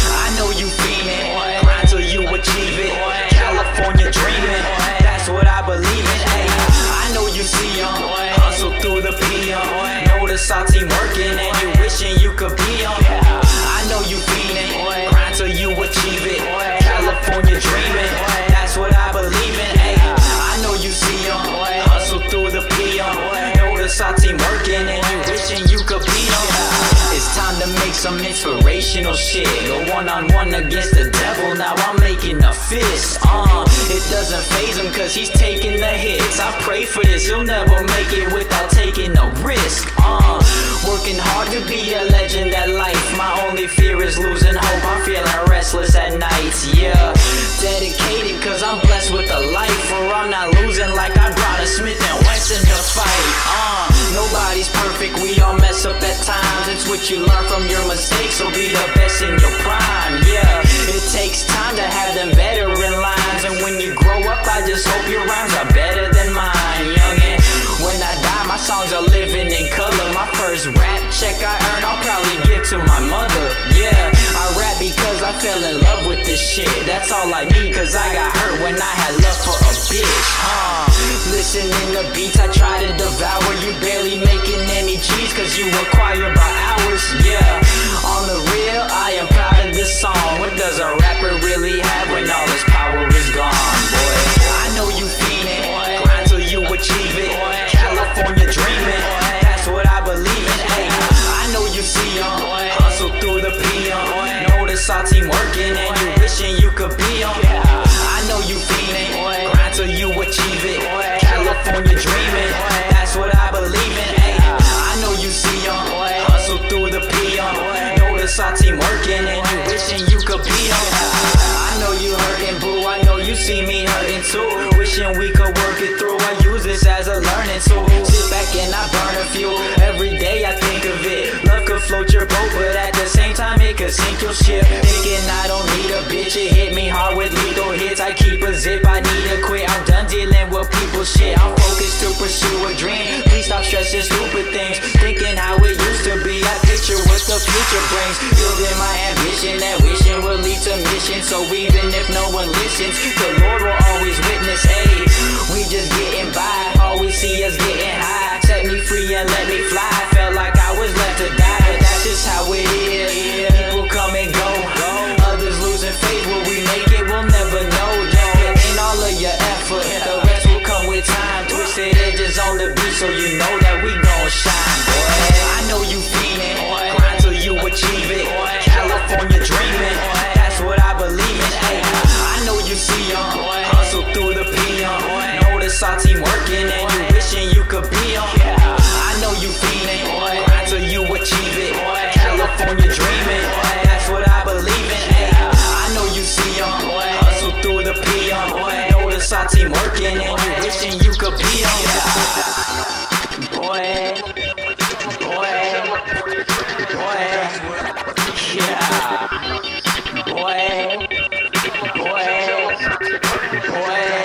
I know you fiendin', grind till you achieve it. California dreamin', that's what I believe in. Ay, I know you see 'em, hustle through the PM. Know the SAR team working and you wishing you could be 'em. I know you fiendin', grind till you achieve it. California dreamin', that's what I believe in. Ay, I know you see 'em, hustle through the PM. Know the SAR team working and you wishing you could be 'em. It's time to make some inspirational shit. Go one-on-one against the devil, now I'm making a fist. It doesn't faze him cause he's taking the hits. I pray for this, he'll never make it without taking a risk. Working hard to be a legend at life. My only fear is losing hope, I'm feeling restless at nights, yeah. Dedicated cause I'm blessed with a life, or I'm not losing like I brought a Smith and Wesson to fight. Nobody's perfect, we all mess up at times. It's what you learn from your mistakes, so be the best in your prime, yeah. It takes time to have them veteran lines, and when you grow up I just hope your rhymes are better than mine, youngin'. When I die my songs are living in color. My first rap check I earn I'll probably give to my mother, yeah. I rap because I fell in love with this shit. That's all I need cause I got hurt when I had love for a bitch. Listening to beats I try to devour. You barely making any cheese cause you acquire by hours, yeah. On the real I am proud of this song. What does a rapper really have when all his power is gone, boy? I know you fiendin', grind till you achieve it. California dreamin', that's what I believe in. Ay, I know you see 'em, hustle through the PM. Know the SAR team working and you wishing you could be 'em. I know you fiendin', grind till you achieve it. California dreamin', that's what I believe in. Ay, I know you see 'em, hustle through the PM. Know the SAR team working and you wishing you could be 'em. I know you hurtin', boo, I know you see me hurtin' too. Wishing we could work it through. I use this as a learning tool. Sit back and I burn a few. Every day I think of it. Love could float your boat, but at the same time it could sink your ship. Thinking I don't need a bitch, it hit me hard with lethal hits. I keep a zip, I need to quit. I'm done dealing with people's shit. I'm focused to pursue a dream. Please stop stressing stupid things. Thinking how it used to be. I picture what the future brings. Building my ambition, that wishing will lead to mission. So even if no one listens, the Lord will always witness. Hey, we just getting by, all we see is getting high. Set me free and let me fly. Felt like I was left to die, but that's just how it is. People come and go, others losing faith. Will we make it? We'll never know. Just put in all of your effort, the rest will come with time. Twisted edges on the beat, so you know that we gon' shine, boy. I know you fiendin', grind till you achieve it. California dreamin', that's what I believe in. Ay, I know you see 'em, hustle through the PM. Know the SAR team working and you wishing you could be 'em. I know you fiendin', grind till you achieve it. California dreamin', that's what I believe in. Ay, I know you see 'em, hustle through the PM. Know the SAR team working and you wishing you could be 'em. Boy, boy, boy, yeah. Boy, boy, boy.